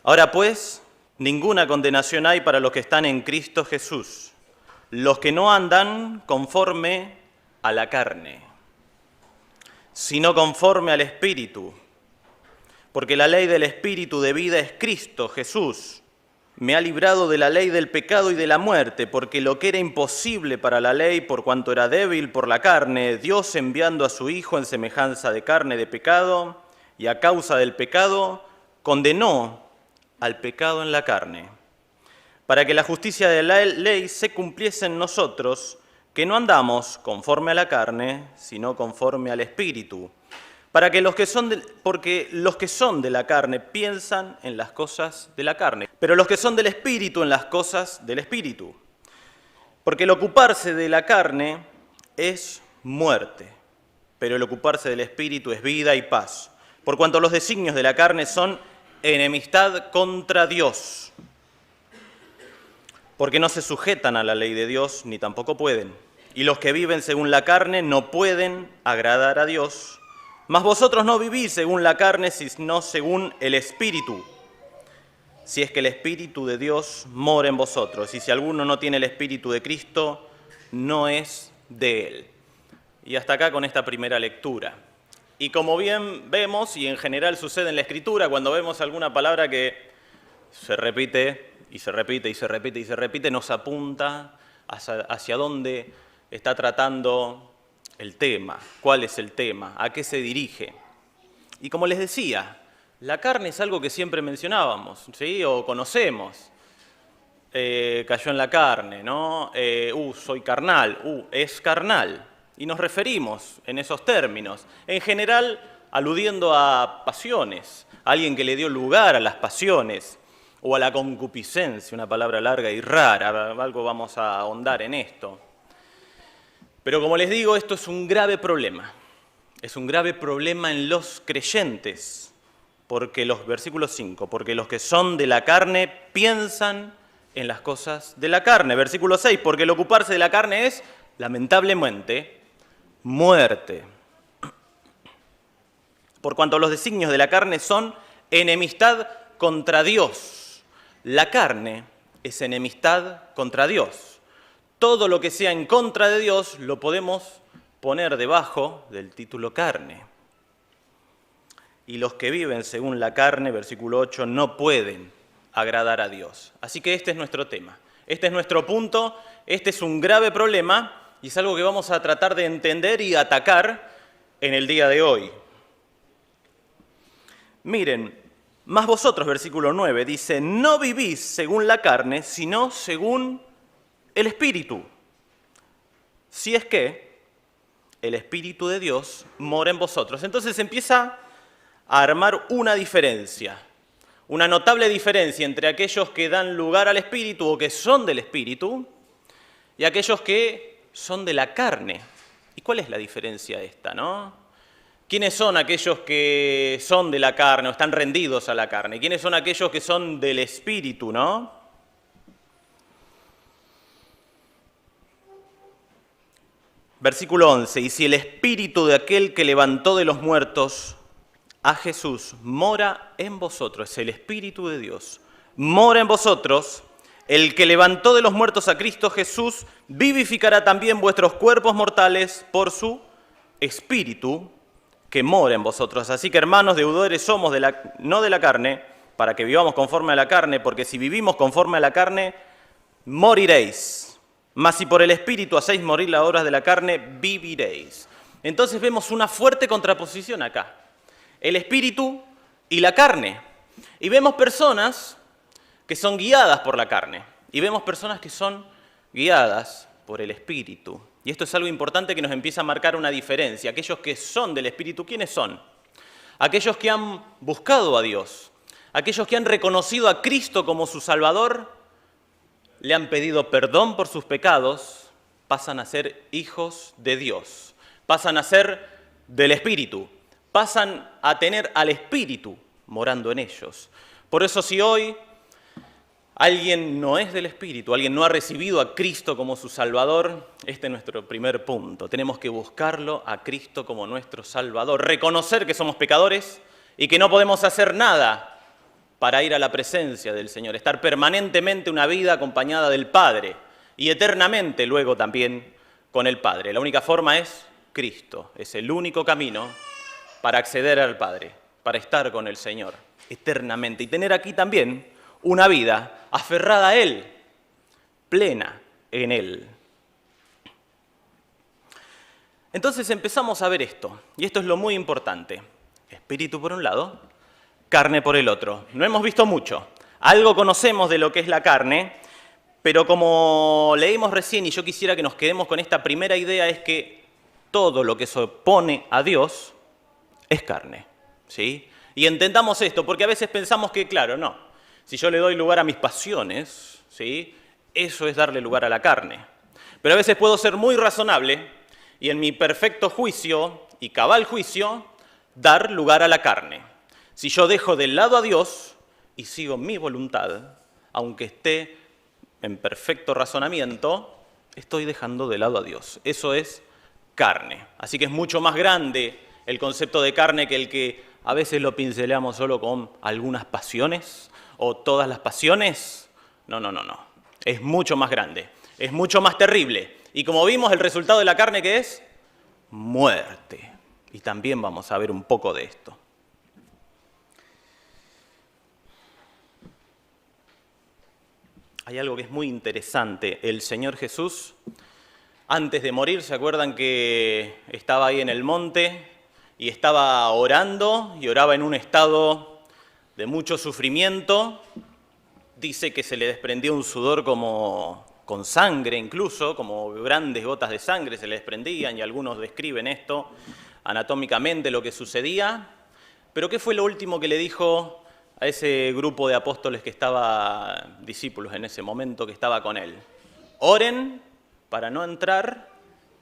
Ahora pues, ninguna condenación hay para los que están en Cristo Jesús, los que no andan conforme a la carne, sino conforme al Espíritu. Porque la ley del Espíritu de vida es Cristo Jesús. Me ha librado de la ley del pecado y de la muerte, porque lo que era imposible para la ley, por cuanto era débil por la carne, Dios enviando a su Hijo en semejanza de carne de pecado, y a causa del pecado, condenó al pecado en la carne, para que la justicia de la ley se cumpliese en nosotros, que no andamos conforme a la carne, sino conforme al Espíritu. Porque los que son de la carne piensan en las cosas de la carne, pero los que son del Espíritu en las cosas del Espíritu. Porque el ocuparse de la carne es muerte, pero el ocuparse del Espíritu es vida y paz. Por cuanto los designios de la carne son enemistad contra Dios, porque no se sujetan a la ley de Dios, ni tampoco pueden. Y los que viven según la carne no pueden agradar a Dios. Mas vosotros no vivís según la carne, sino según el Espíritu, si es que el Espíritu de Dios mora en vosotros. Y si alguno no tiene el Espíritu de Cristo, no es de él. Y hasta acá con esta primera lectura. Y como bien vemos, y en general sucede en la Escritura, cuando vemos alguna palabra que se repite, y se repite, y se repite, y se repite, nos apunta hacia dónde está tratando el tema, cuál es el tema, a qué se dirige. Y como les decía, la carne es algo que siempre mencionábamos, ¿sí? O conocemos. Cayó en la carne, ¿no? Soy carnal, es carnal. Y nos referimos en esos términos, en general aludiendo a pasiones, a alguien que le dio lugar a las pasiones, o a la concupiscencia, una palabra larga y rara, algo vamos a ahondar en esto. Pero como les digo, esto es un grave problema. Es un grave problema en los creyentes, porque versículo 5, porque los que son de la carne piensan en las cosas de la carne. Versículo 6, porque el ocuparse de la carne es, lamentablemente, muerte. Por cuanto los designios de la carne son enemistad contra Dios. La carne es enemistad contra Dios. Todo lo que sea en contra de Dios lo podemos poner debajo del título carne. Y los que viven según la carne, versículo 8, no pueden agradar a Dios. Así que este es nuestro tema. Este es nuestro punto. Este es un grave problema y es algo que vamos a tratar de entender y atacar en el día de hoy. Miren, más vosotros, versículo 9, dice, no vivís según la carne, sino según el Espíritu, si es que el Espíritu de Dios mora en vosotros. Entonces empieza a armar una diferencia, una notable diferencia entre aquellos que dan lugar al Espíritu o que son del Espíritu y aquellos que son de la carne. ¿Y cuál es la diferencia esta, no? ¿Quiénes son aquellos que son de la carne o están rendidos a la carne? ¿Quiénes son aquellos que son del Espíritu, no? Versículo 11, y si el Espíritu de aquel que levantó de los muertos a Jesús mora en vosotros, el Espíritu de Dios mora en vosotros, el que levantó de los muertos a Cristo Jesús vivificará también vuestros cuerpos mortales por su Espíritu que mora en vosotros. Así que, hermanos, deudores somos no de la carne, para que vivamos conforme a la carne, porque si vivimos conforme a la carne, moriréis. Mas si por el Espíritu hacéis morir las obras de la carne, viviréis. Entonces vemos una fuerte contraposición acá. El Espíritu y la carne. Y vemos personas que son guiadas por la carne. Y vemos personas que son guiadas por el Espíritu. Y esto es algo importante que nos empieza a marcar una diferencia. Aquellos que son del Espíritu, ¿quiénes son? Aquellos que han buscado a Dios. Aquellos que han reconocido a Cristo como su Salvador, le han pedido perdón por sus pecados, pasan a ser hijos de Dios, pasan a ser del Espíritu, pasan a tener al Espíritu morando en ellos. Por eso si hoy alguien no es del Espíritu, alguien no ha recibido a Cristo como su Salvador, este es nuestro primer punto. Tenemos que buscarlo a Cristo como nuestro Salvador, reconocer que somos pecadores y que no podemos hacer nada para ir a la presencia del Señor, estar permanentemente una vida acompañada del Padre y eternamente luego también con el Padre. La única forma es Cristo, es el único camino para acceder al Padre, para estar con el Señor eternamente y tener aquí también una vida aferrada a Él, plena en Él. Entonces empezamos a ver esto, y esto es lo muy importante. Espíritu por un lado, carne por el otro. No hemos visto mucho. Algo conocemos de lo que es la carne, pero como leímos recién, y yo quisiera que nos quedemos con esta primera idea, es que todo lo que se opone a Dios es carne, ¿sí? Y entendamos esto, porque a veces pensamos que, claro, no. Si yo le doy lugar a mis pasiones, ¿sí? Eso es darle lugar a la carne. Pero a veces puedo ser muy razonable y en mi perfecto juicio y cabal juicio, dar lugar a la carne. Si yo dejo de lado a Dios y sigo mi voluntad, aunque esté en perfecto razonamiento, estoy dejando de lado a Dios. Eso es carne. Así que es mucho más grande el concepto de carne que el que a veces lo pinceleamos solo con algunas pasiones o todas las pasiones. No. Es mucho más grande, es mucho más terrible. Y como vimos, el resultado de la carne, ¿qué es? Muerte. Y también vamos a ver un poco de esto. Hay algo que es muy interesante. El Señor Jesús, antes de morir, ¿se acuerdan que estaba ahí en el monte y estaba orando y oraba en un estado de mucho sufrimiento? Dice que se le desprendió un sudor como con sangre incluso, como grandes gotas de sangre se le desprendían, y algunos describen esto anatómicamente lo que sucedía. Pero ¿qué fue lo último que le dijo a ese grupo de apóstoles que estaba, discípulos en ese momento, que estaba con él? Oren para no entrar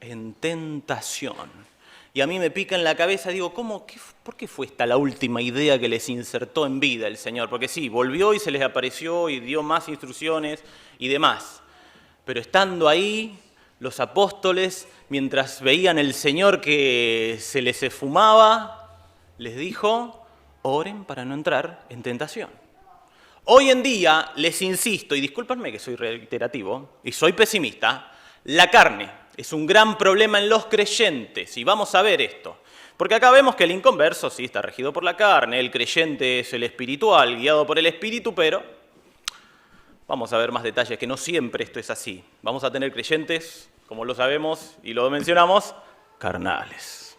en tentación. Y a mí me pica en la cabeza, digo, ¿por qué fue esta la última idea que les insertó en vida el Señor? Porque sí, volvió y se les apareció y dio más instrucciones y demás. Pero estando ahí, los apóstoles, mientras veían el Señor que se les esfumaba, les dijo, oren para no entrar en tentación. Hoy en día, les insisto, y discúlpenme que soy reiterativo y soy pesimista, la carne es un gran problema en los creyentes, y vamos a ver esto. Porque acá vemos que el inconverso sí está regido por la carne, el creyente es el espiritual, guiado por el espíritu, pero vamos a ver más detalles, que no siempre esto es así. Vamos a tener creyentes, como lo sabemos y lo mencionamos, carnales.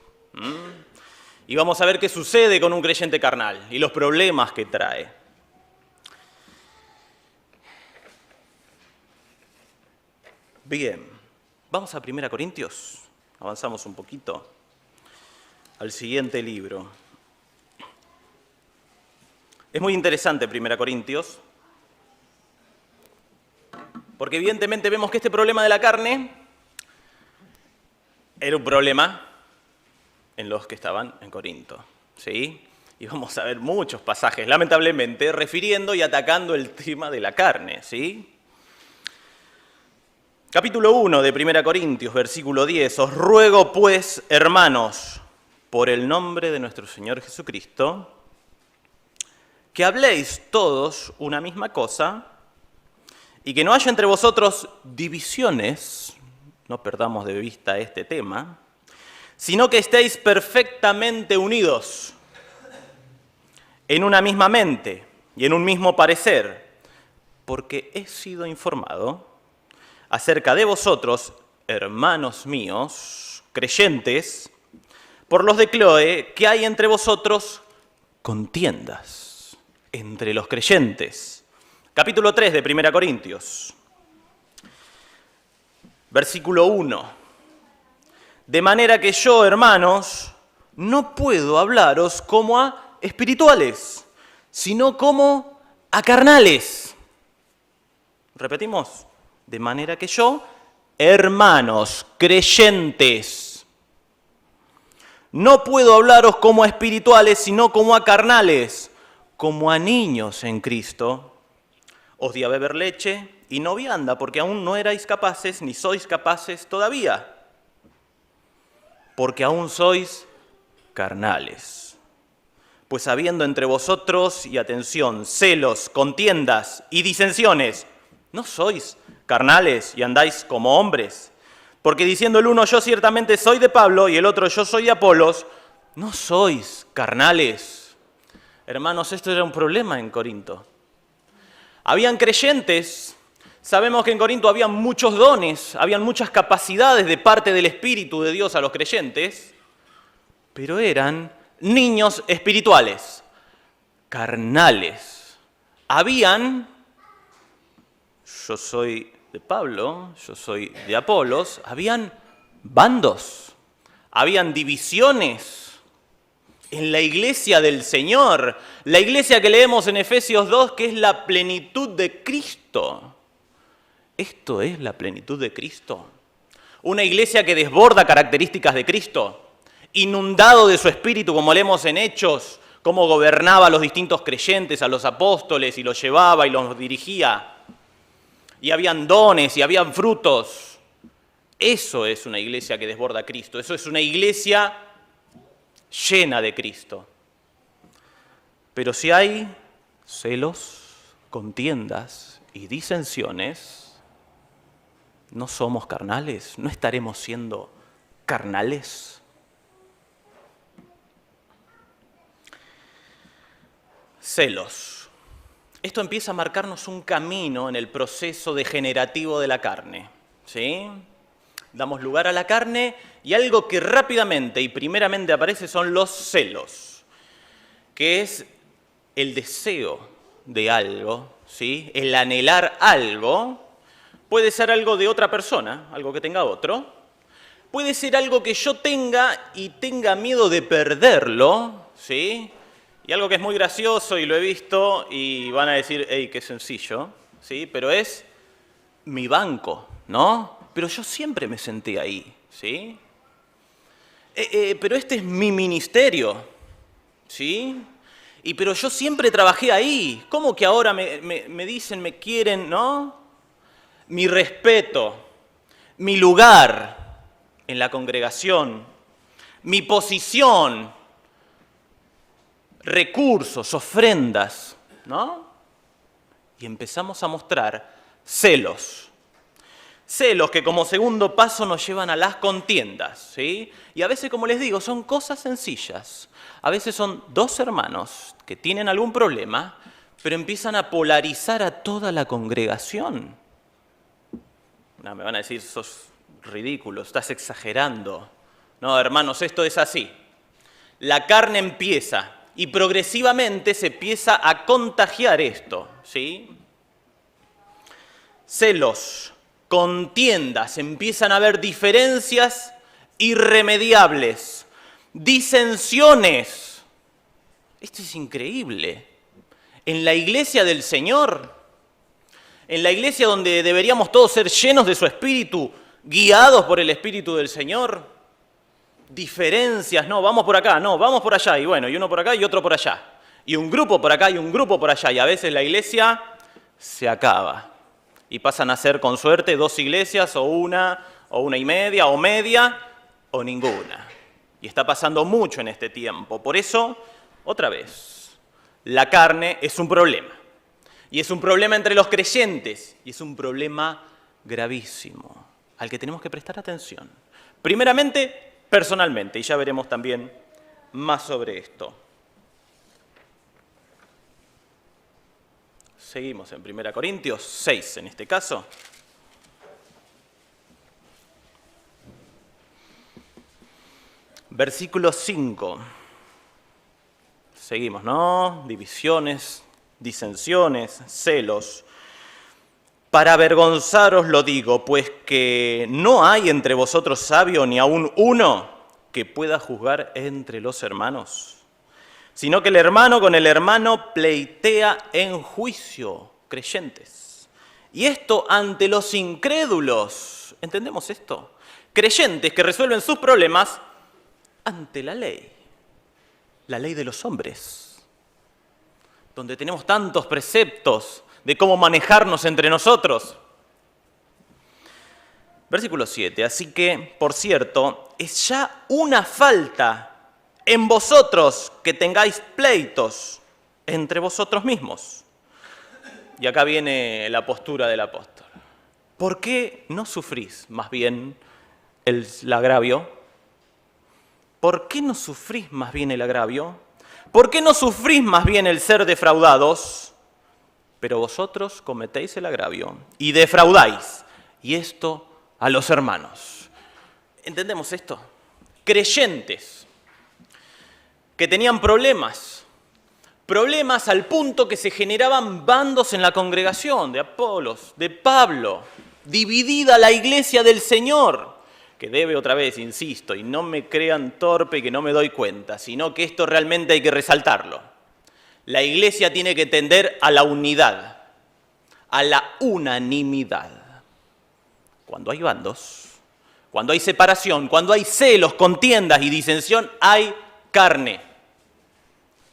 Y vamos a ver qué sucede con un creyente carnal y los problemas que trae. Bien, vamos a 1 Corintios. Avanzamos un poquito al siguiente libro. Es muy interesante 1 Corintios, porque evidentemente vemos que este problema de la carne era un problema en los que estaban en Corinto, ¿sí? Y vamos a ver muchos pasajes, lamentablemente, refiriendo y atacando el tema de la carne, ¿sí? Capítulo 1 de 1 Corintios, versículo 10. Os ruego, pues, hermanos, por el nombre de nuestro Señor Jesucristo, que habléis todos una misma cosa y que no haya entre vosotros divisiones, no perdamos de vista este tema, sino que estéis perfectamente unidos en una misma mente y en un mismo parecer, porque he sido informado acerca de vosotros, hermanos míos, creyentes, por los de Cloe, que hay entre vosotros contiendas entre los creyentes. Capítulo 3 de 1 Corintios, versículo 1. De manera que yo, hermanos, no puedo hablaros como a espirituales, sino como a carnales. Repetimos. De manera que yo, hermanos, creyentes, no puedo hablaros como a espirituales, sino como a carnales, como a niños en Cristo. Os di a beber leche y no vianda, porque aún no erais capaces, ni sois capaces todavía, porque aún sois carnales. Pues habiendo entre vosotros, y atención, celos, contiendas y disensiones, ¿no sois carnales y andáis como hombres? Porque diciendo el uno, yo ciertamente soy de Pablo, y el otro, yo soy de Apolos, ¿no sois carnales? Hermanos, esto era un problema en Corinto. Habían creyentes, sabemos que en Corinto había muchos dones, habían muchas capacidades de parte del Espíritu de Dios a los creyentes, pero eran niños espirituales, carnales. Habían, yo soy de Pablo, yo soy de Apolos, habían bandos, habían divisiones en la iglesia del Señor, la iglesia que leemos en Efesios 2, que es la plenitud de Cristo. Esto es la plenitud de Cristo. Una iglesia que desborda características de Cristo, inundado de su espíritu, como leemos en Hechos, cómo gobernaba a los distintos creyentes, a los apóstoles, y los llevaba y los dirigía. Y habían dones y habían frutos. Eso es una iglesia que desborda a Cristo. Eso es una iglesia llena de Cristo. Pero si hay celos, contiendas y disensiones, ¿no somos carnales? ¿No estaremos siendo carnales? Celos. Esto empieza a marcarnos un camino en el proceso degenerativo de la carne, ¿sí? Damos lugar a la carne y algo que rápidamente y primeramente aparece son los celos, que es el deseo de algo, ¿sí? El anhelar algo. Puede ser algo de otra persona, algo que tenga otro. Puede ser algo que yo tenga y tenga miedo de perderlo, ¿sí? Y algo que es muy gracioso y lo he visto y van a decir, hey, qué sencillo, ¿sí? Pero es mi banco, ¿no? Pero yo siempre me senté ahí, ¿sí? Pero este es mi ministerio, ¿sí? Pero yo siempre trabajé ahí. ¿Cómo que ahora me dicen, me quieren, ¿no? Mi respeto, mi lugar en la congregación, mi posición, recursos, ofrendas, ¿no? Y empezamos a mostrar celos. Celos que como segundo paso nos llevan a las contiendas, ¿sí? Y a veces, como les digo, son cosas sencillas. A veces son dos hermanos que tienen algún problema, pero empiezan a polarizar a toda la congregación. No, me van a decir, sos ridículo, estás exagerando. No, hermanos, esto es así. La carne empieza y progresivamente se empieza a contagiar esto, ¿sí? Celos, contiendas, empiezan a haber diferencias irremediables, disensiones. Esto es increíble. En la iglesia del Señor, en la iglesia donde deberíamos todos ser llenos de su Espíritu, guiados por el Espíritu del Señor, diferencias, no, vamos por acá, no, vamos por allá, y bueno, y uno por acá y otro por allá, y un grupo por acá y un grupo por allá, y a veces la iglesia se acaba, y pasan a ser con suerte dos iglesias, o una y media, o ninguna, y está pasando mucho en este tiempo. Por eso, otra vez, la carne es un problema, y es un problema entre los creyentes, y es un problema gravísimo, al que tenemos que prestar atención. Primeramente, personalmente, y ya veremos también más sobre esto. Seguimos en 1 Corintios 6, en este caso. Versículo 5. Seguimos, ¿no? Divisiones, disensiones, celos. Para avergonzaros lo digo, pues que no hay entre vosotros sabio ni aun uno que pueda juzgar entre los hermanos, sino que el hermano con el hermano pleitea en juicio, creyentes. Y esto ante los incrédulos. ¿Entendemos esto? Creyentes que resuelven sus problemas ante la ley de los hombres, donde tenemos tantos preceptos de cómo manejarnos entre nosotros. Versículo 7. Así que, por cierto, es ya una falta en vosotros que tengáis pleitos entre vosotros mismos. Y acá viene la postura del apóstol. ¿Por qué no sufrís más bien el agravio? ¿Por qué no sufrís más bien el agravio? ¿Por qué no sufrís más bien el ser defraudados? Pero vosotros cometéis el agravio y defraudáis, y esto a los hermanos. ¿Entendemos esto? Creyentes que tenían problemas al punto que se generaban bandos en la congregación de Apolos, de Pablo, dividida la iglesia del Señor, que debe otra vez, insisto, y no me crean torpe y que no me doy cuenta, sino que esto realmente hay que resaltarlo. La iglesia tiene que tender a la unidad, a la unanimidad. Cuando hay bandos, cuando hay separación, cuando hay celos, contiendas y disensión, hay carne.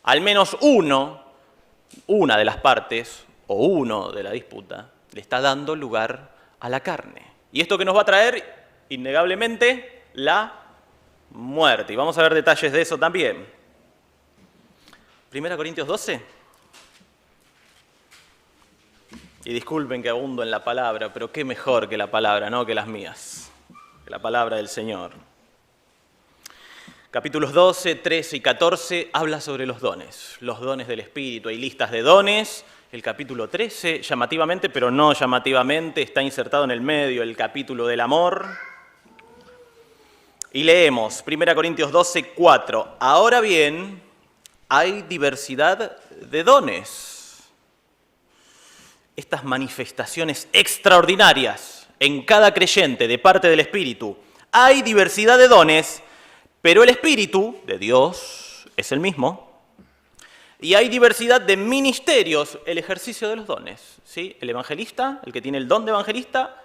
Al menos una de las partes o uno de la disputa, le está dando lugar a la carne. ¿Y esto que nos va a traer? Innegablemente, la muerte. Y vamos a ver detalles de eso también. 1 Corintios 12. Y disculpen que abundo en la palabra, pero qué mejor que la palabra, no que las mías. Que la palabra del Señor. Capítulos 12, 13 y 14 habla sobre los dones del Espíritu. Hay listas de dones. El capítulo 13, llamativamente, pero no llamativamente, está insertado en el medio, el capítulo del amor. Y leemos 1 Corintios 12, 4. Ahora bien, hay diversidad de dones. Estas manifestaciones extraordinarias en cada creyente de parte del Espíritu. Hay diversidad de dones, pero el Espíritu de Dios es el mismo. Y hay diversidad de ministerios, el ejercicio de los dones. ¿Sí? El evangelista, el que tiene el don de evangelista,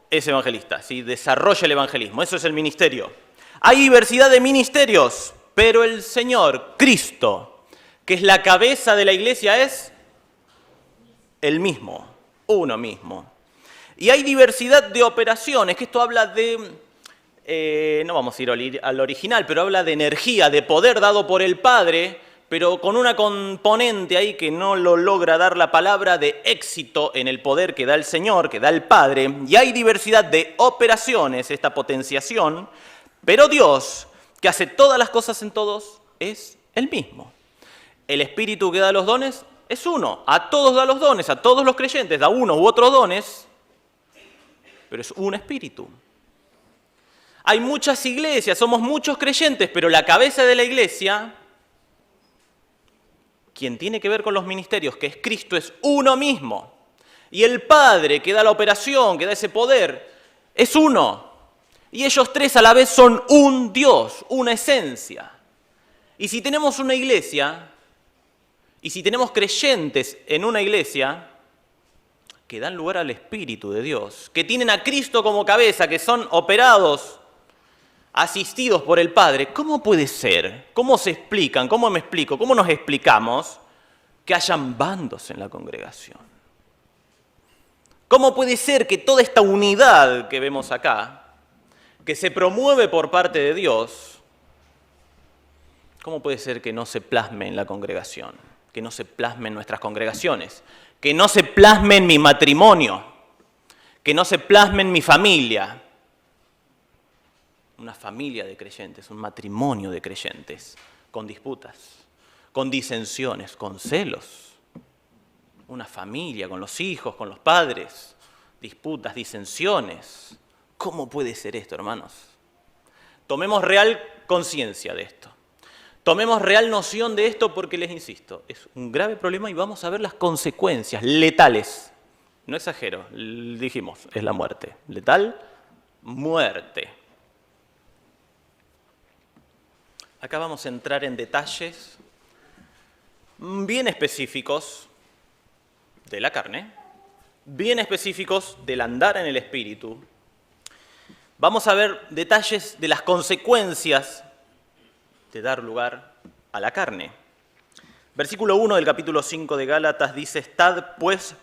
es evangelista. ¿Sí? Desarrolla el evangelismo, eso es el ministerio. Hay diversidad de ministerios, pero el Señor, Cristo, que es la cabeza de la iglesia, es el mismo, uno mismo. Y hay diversidad de operaciones, que esto habla de... no vamos a ir al original, pero habla de energía, de poder dado por el Padre, pero con una componente ahí que no lo logra dar la palabra, de éxito en el poder que da el Señor, que da el Padre. Y hay diversidad de operaciones, esta potenciación, pero Dios, que hace todas las cosas en todos, es el mismo. El Espíritu que da los dones es uno, a todos da los dones, a todos los creyentes da unos u otros dones, pero es un Espíritu. Hay muchas iglesias, somos muchos creyentes, pero la cabeza de la iglesia, quien tiene que ver con los ministerios, que es Cristo, es uno mismo. Y el Padre que da la operación, que da ese poder, es uno. Y ellos tres a la vez son un Dios, una esencia. Y si tenemos una iglesia, y si tenemos creyentes en una iglesia, que dan lugar al Espíritu de Dios, que tienen a Cristo como cabeza, que son operados, asistidos por el Padre, ¿cómo puede ser? ¿Cómo se explican? ¿Cómo me explico? ¿Cómo nos explicamos que hayan bandos en la congregación? ¿Cómo puede ser que toda esta unidad que vemos acá, que se promueve por parte de Dios, cómo puede ser que no se plasme en la congregación? Que no se plasme en nuestras congregaciones, que no se plasme en mi matrimonio, que no se plasme en mi familia. Una familia de creyentes, un matrimonio de creyentes, con disputas, con disensiones, con celos. Una familia con los hijos, con los padres, disputas, disensiones. ¿Cómo puede ser esto, hermanos? Tomemos real conciencia de esto. Tomemos real noción de esto porque, les insisto, es un grave problema y vamos a ver las consecuencias letales. No exagero, dijimos, es la muerte. Letal, muerte. Acá vamos a entrar en detalles bien específicos de la carne, bien específicos del andar en el Espíritu. Vamos a ver detalles de las consecuencias de dar lugar a la carne. Versículo 1 del capítulo 5 de Gálatas dice: estad pues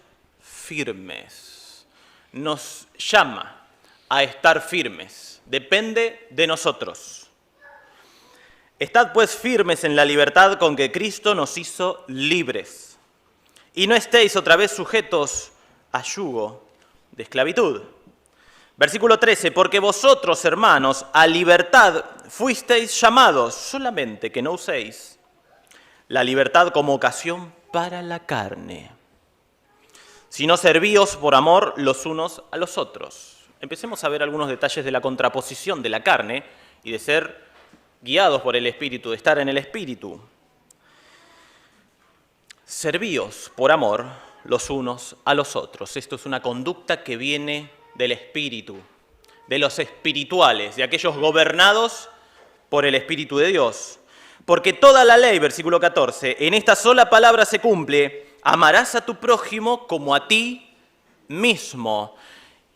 firmes. Nos llama a estar firmes. Depende de nosotros. Estad pues firmes en la libertad con que Cristo nos hizo libres, y no estéis otra vez sujetos a yugo de esclavitud. Versículo 13, porque vosotros, hermanos, a libertad fuisteis llamados, solamente que no uséis la libertad como ocasión para la carne, sino servíos por amor los unos a los otros. Empecemos a ver algunos detalles de la contraposición de la carne y de ser guiados por el Espíritu, de estar en el Espíritu. Servíos por amor los unos a los otros. Esto es una conducta que viene del Espíritu, de los espirituales, de aquellos gobernados por el Espíritu de Dios. Porque toda la ley, versículo 14, en esta sola palabra se cumple: amarás a tu prójimo como a ti mismo.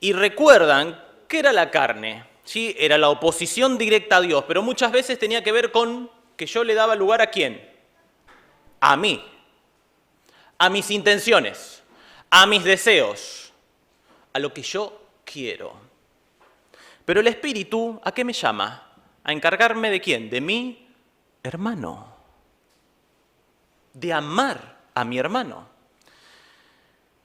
Y recuerdan, ¿qué era la carne? Sí, era la oposición directa a Dios, pero muchas veces tenía que ver con que yo le daba lugar ¿a quién? A mí, a mis intenciones, a mis deseos, a lo que yo quiero. Pero el Espíritu, ¿a qué me llama? ¿A encargarme de quién? De mi hermano, de amar a mi hermano,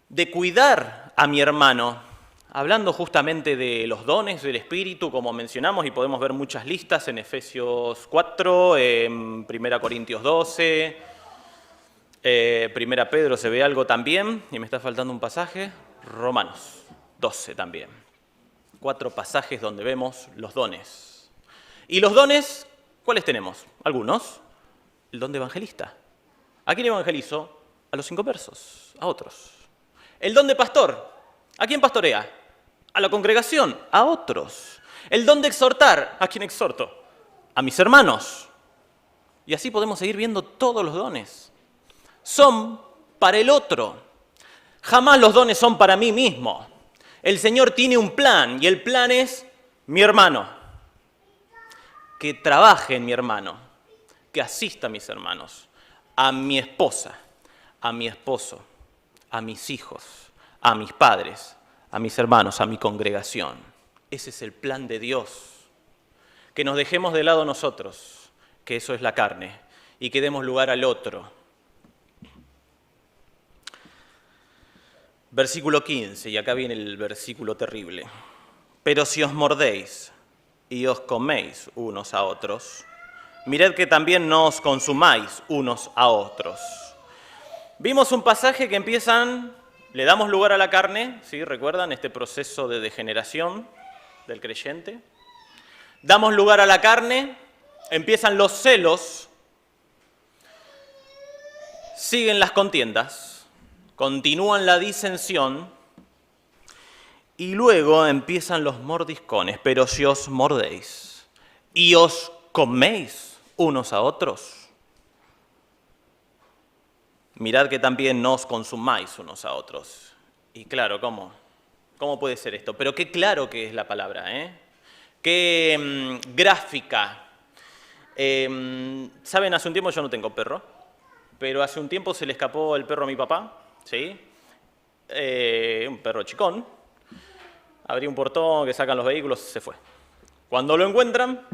de cuidar a mi hermano. Hablando justamente de los dones del Espíritu, como mencionamos, y podemos ver muchas listas en Efesios 4, en 1 Corintios 12, 1 Pedro se ve algo también, y me está faltando un pasaje, Romanos 12 también. 4 pasajes donde vemos los dones. ¿Y los dones cuáles tenemos? Algunos. El don de evangelista. ¿A quién evangelizo? A los inconversos, a otros. El don de pastor. ¿A quién pastorea? A la congregación, a otros. El don de exhortar, ¿a quién exhorto? A mis hermanos. Y así podemos seguir viendo todos los dones. Son para el otro. Jamás los dones son para mí mismo. El Señor tiene un plan, y el plan es mi hermano. Que trabaje en mi hermano, que asista a mis hermanos, a mi esposa, a mi esposo, a mis hijos, a mis padres, a mis hermanos, a mi congregación. Ese es el plan de Dios. Que nos dejemos de lado nosotros, que eso es la carne, y que demos lugar al otro. Versículo 15, y acá viene el versículo terrible. Pero si os mordéis y os coméis unos a otros, mirad que también no os consumáis unos a otros. Vimos un pasaje que empiezan... Le damos lugar a la carne, ¿sí? ¿Recuerdan este proceso de degeneración del creyente? Damos lugar a la carne, empiezan los celos, siguen las contiendas, continúan la disensión y luego empiezan los mordiscones. Pero si os mordéis y os coméis unos a otros, mirad que también no os consumáis unos a otros. Y claro, ¿cómo puede ser esto? Pero qué claro que es la palabra, ¿eh? Qué gráfica. ¿Saben? Hace un tiempo yo no tengo perro, pero hace un tiempo se le escapó el perro a mi papá, ¿sí? Un perro chicón. Abrí un portón, que sacan los vehículos, se fue. Cuando lo encuentran,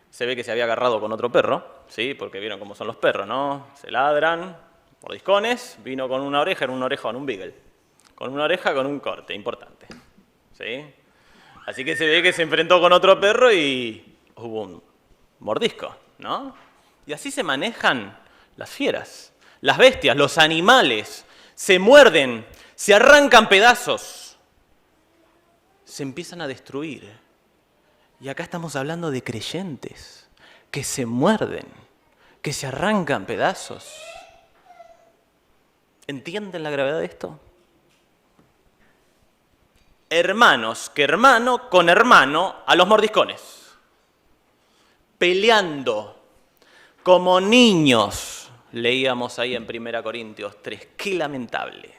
se ve que se había agarrado con otro perro, ¿sí? Porque vieron cómo son los perros, ¿no? Se ladran. Mordiscones, vino con una oreja, en una oreja con un beagle. Con una oreja con un corte importante. ¿Sí? Así que se ve que se enfrentó con otro perro y hubo un mordisco, ¿no? Y así se manejan las fieras, las bestias, los animales. Se muerden, se arrancan pedazos, se empiezan a destruir. Y acá estamos hablando de creyentes que se muerden, que se arrancan pedazos. ¿Entienden la gravedad de esto? Hermanos, que hermano con hermano a los mordiscones. Peleando como niños. Leíamos ahí en 1 Corintios 3. Qué lamentable.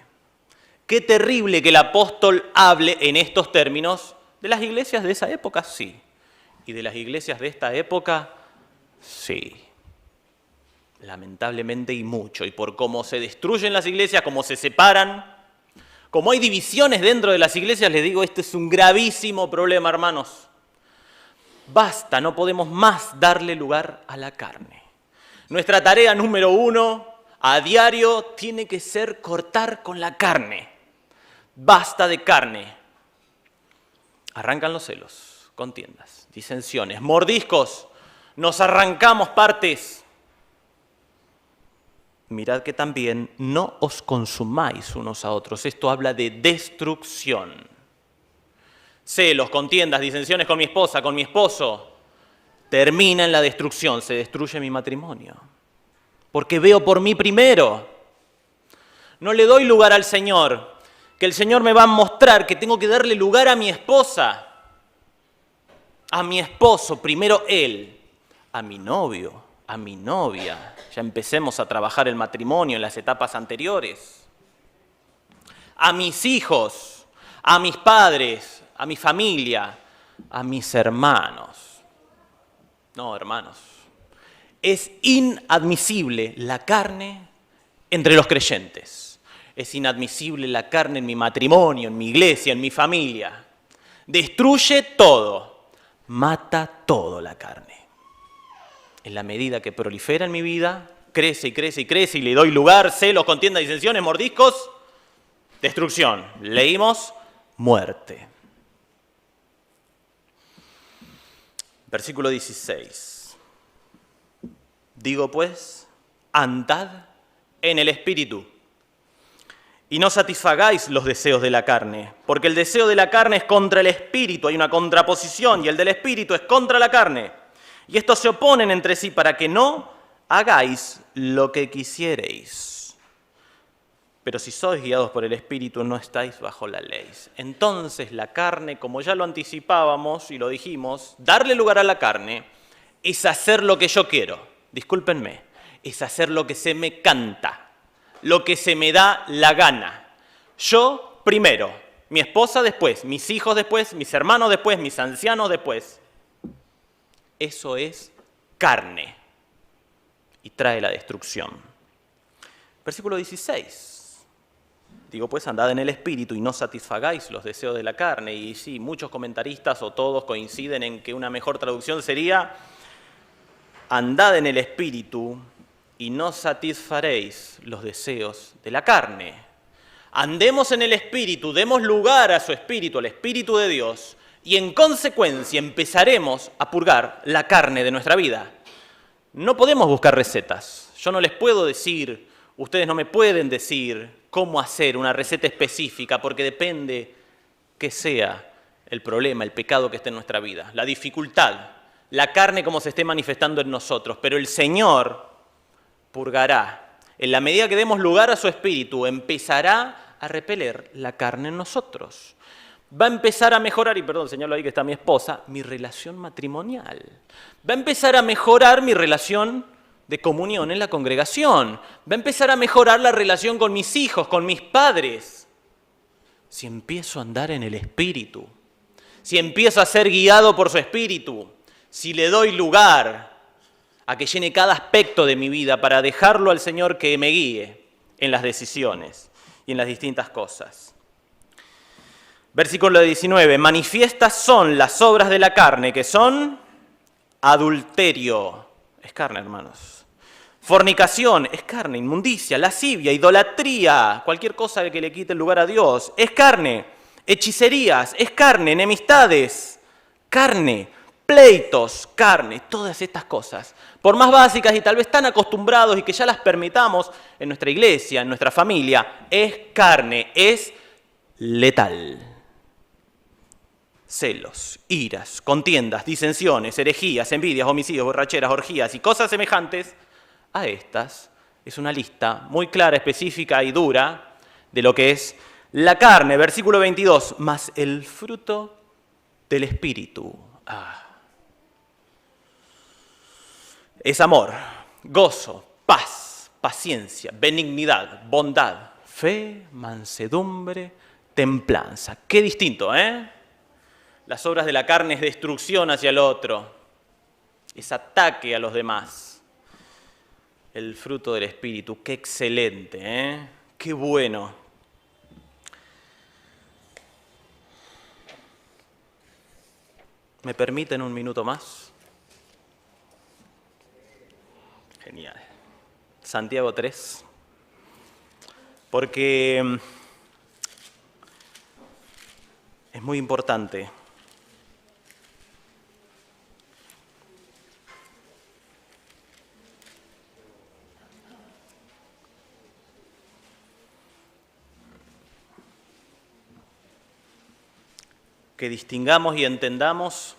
Qué terrible que el apóstol hable en estos términos de las iglesias de esa época, sí. Y de las iglesias de esta época, sí. Lamentablemente y mucho, y por cómo se destruyen las iglesias, cómo se separan, como hay divisiones dentro de las iglesias, les digo, este es un gravísimo problema, hermanos. Basta, no podemos más darle lugar a la carne. Nuestra tarea número 1 a diario tiene que ser cortar con la carne. Basta de carne. Arrancan los celos, contiendas, disensiones, mordiscos. Nos arrancamos partes. Mirad que también no os consumáis unos a otros. Esto habla de destrucción. Celos, contiendas, disensiones con mi esposa, con mi esposo. Termina en la destrucción, se destruye mi matrimonio. Porque veo por mí primero. No le doy lugar al Señor, que el Señor me va a mostrar que tengo que darle lugar a mi esposa, a mi esposo, primero Él, a mi novio, a mi novia. Ya empecemos a trabajar el matrimonio en las etapas anteriores. A mis hijos, a mis padres, a mi familia, a mis hermanos. No, hermanos. Es inadmisible la carne entre los creyentes. Es inadmisible la carne en mi matrimonio, en mi iglesia, en mi familia. Destruye todo, mata todo la carne. En la medida que prolifera en mi vida, crece y crece y crece y le doy lugar, celos, contiendas, disensiones, mordiscos, destrucción. Leímos muerte. Versículo 16. Digo pues, andad en el Espíritu y no satisfagáis los deseos de la carne, porque el deseo de la carne es contra el Espíritu, hay una contraposición, y el del Espíritu es contra la carne. Y estos se oponen entre sí para que no hagáis lo que quisiereis. Pero si sois guiados por el Espíritu, no estáis bajo la ley. Entonces la carne, como ya lo anticipábamos y lo dijimos, darle lugar a la carne es hacer lo que yo quiero. Discúlpenme, es hacer lo que se me canta, lo que se me da la gana. Yo primero, mi esposa después, mis hijos después, mis hermanos después, mis ancianos después. Eso es carne y trae la destrucción. Versículo 16. Digo, pues andad en el Espíritu y no satisfagáis los deseos de la carne. Y sí, muchos comentaristas o todos coinciden en que una mejor traducción sería andad en el Espíritu y no satisfaréis los deseos de la carne. Andemos en el Espíritu, demos lugar a su Espíritu, al Espíritu de Dios, y en consecuencia empezaremos a purgar la carne de nuestra vida. No podemos buscar recetas. Yo no les puedo decir, ustedes no me pueden decir cómo hacer una receta específica, porque depende que sea el problema, el pecado que esté en nuestra vida, la dificultad, la carne como se esté manifestando en nosotros. Pero el Señor purgará. En la medida que demos lugar a su Espíritu, empezará a repeler la carne en nosotros. Va a empezar a mejorar, y perdón, señalo ahí que está mi esposa, mi relación matrimonial. Va a empezar a mejorar mi relación de comunión en la congregación. Va a empezar a mejorar la relación con mis hijos, con mis padres. Si empiezo a andar en el Espíritu, si empiezo a ser guiado por su Espíritu, si le doy lugar a que llene cada aspecto de mi vida para dejarlo al Señor que me guíe en las decisiones y en las distintas cosas. Versículo 19, manifiestas son las obras de la carne, que son adulterio, es carne, hermanos. Fornicación, es carne. Inmundicia, lascivia, idolatría, cualquier cosa que le quite el lugar a Dios, es carne. Hechicerías, es carne. Enemistades, carne. Pleitos, carne, todas estas cosas, por más básicas y tal vez tan acostumbrados y que ya las permitamos en nuestra iglesia, en nuestra familia, es carne, es letal. Celos, iras, contiendas, disensiones, herejías, envidias, homicidios, borracheras, orgías y cosas semejantes a estas. Es una lista muy clara, específica y dura de lo que es la carne. Versículo 22, mas el fruto del Espíritu. Es amor, gozo, paz, paciencia, benignidad, bondad, fe, mansedumbre, templanza. Qué distinto, ¿eh? Las obras de la carne es destrucción hacia el otro, es ataque a los demás. El fruto del Espíritu, qué excelente, ¿eh? Qué bueno. ¿Me permiten un minuto más? Genial. Santiago 3. Porque es muy importante. Que distingamos y entendamos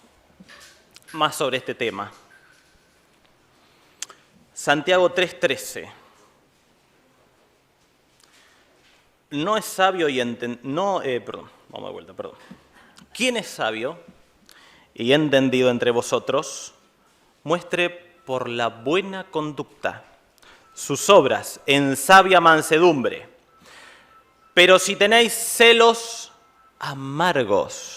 más sobre este tema. Santiago 3:13. No es sabio y vamos de vuelta, perdón. ¿Quién es sabio y entendido entre vosotros? Muestre por la buena conducta sus obras en sabia mansedumbre. Pero si tenéis celos amargos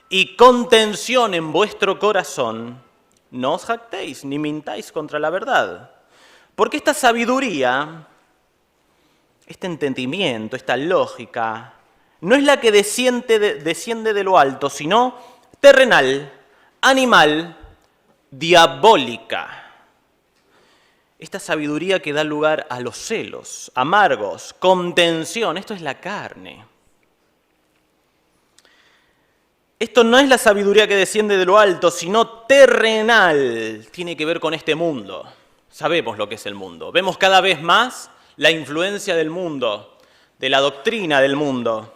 y contención en vuestro corazón, no os jactéis ni mintáis contra la verdad. Porque esta sabiduría, este entendimiento, esta lógica, no es la que desciende de lo alto, sino terrenal, animal, diabólica. Esta sabiduría que da lugar a los celos, amargos, contención, esto es la carne. Esto no es la sabiduría que desciende de lo alto, sino terrenal. Tiene que ver con este mundo. Sabemos lo que es el mundo. Vemos cada vez más la influencia del mundo, de la doctrina del mundo.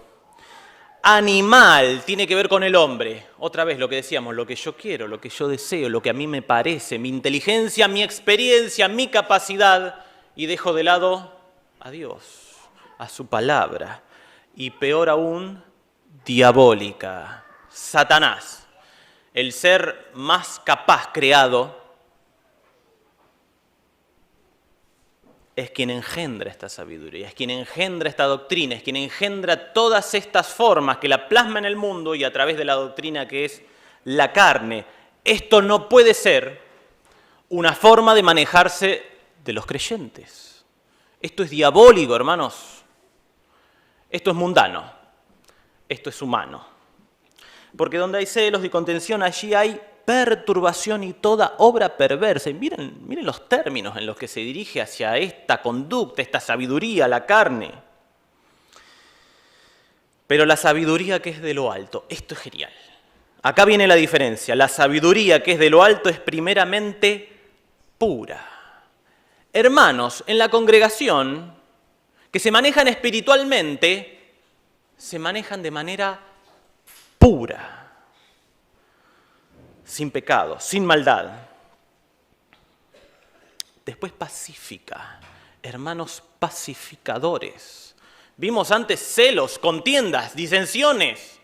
Animal tiene que ver con el hombre. Otra vez lo que decíamos, lo que yo quiero, lo que yo deseo, lo que a mí me parece, mi inteligencia, mi experiencia, mi capacidad. Y dejo de lado a Dios, a su palabra. Y peor aún, diabólica. Satanás, el ser más capaz creado, es quien engendra esta sabiduría, es quien engendra esta doctrina, es quien engendra todas estas formas que la plasma en el mundo y a través de la doctrina que es la carne. Esto no puede ser una forma de manejarse de los creyentes. Esto es diabólico, hermanos. Esto es mundano. Esto es humano. Porque donde hay celos y contención, allí hay perturbación y toda obra perversa. Y miren los términos en los que se dirige hacia esta conducta, esta sabiduría, la carne. Pero la sabiduría que es de lo alto, esto es genial. Acá viene la diferencia. La sabiduría que es de lo alto es primeramente pura. Hermanos, en la congregación, que se manejan espiritualmente, se manejan de manera pura, sin pecado, sin maldad. Después pacífica, hermanos pacificadores. Vimos antes celos, contiendas, disensiones,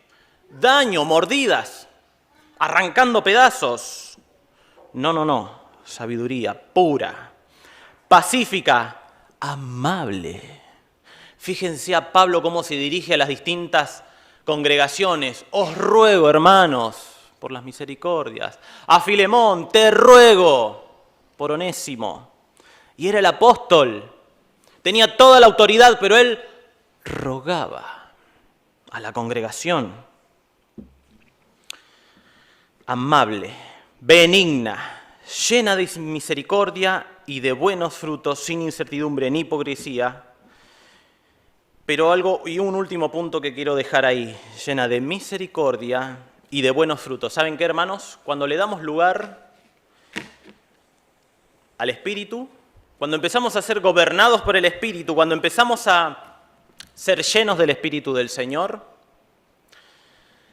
daño, mordidas, arrancando pedazos. No, sabiduría pura, pacífica, amable. Fíjense a Pablo cómo se dirige a las distintas congregaciones. Os ruego, hermanos, por las misericordias. A Filemón, te ruego, por Onésimo. Y era el apóstol. Tenía toda la autoridad, pero él rogaba a la congregación. Amable, benigna, llena de misericordia y de buenos frutos, sin incertidumbre ni hipocresía. Pero un último punto que quiero dejar ahí, llena de misericordia y de buenos frutos. ¿Saben qué, hermanos? Cuando le damos lugar al Espíritu, cuando empezamos a ser gobernados por el Espíritu, cuando empezamos a ser llenos del Espíritu del Señor,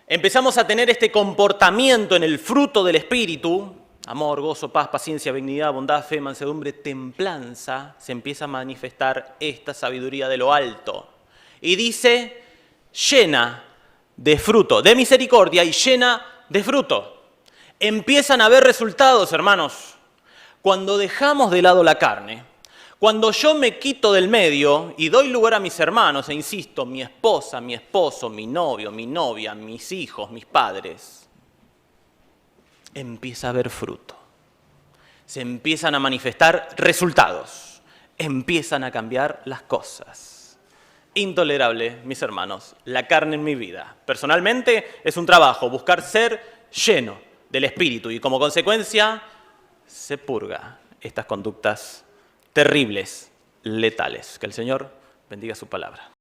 empezamos a tener este comportamiento en el fruto del Espíritu, amor, gozo, paz, paciencia, benignidad, bondad, fe, mansedumbre, templanza, se empieza a manifestar esta sabiduría de lo alto. Y dice, llena de fruto, de misericordia y llena de fruto. Empiezan a haber resultados, hermanos. Cuando dejamos de lado la carne, cuando yo me quito del medio y doy lugar a mis hermanos, e insisto, mi esposa, mi esposo, mi novio, mi novia, mis hijos, mis padres, empieza a haber fruto. Se empiezan a manifestar resultados. Empiezan a cambiar las cosas. Intolerable, mis hermanos, la carne en mi vida. Personalmente es un trabajo, buscar ser lleno del Espíritu y como consecuencia se purga estas conductas terribles, letales. Que el Señor bendiga su palabra.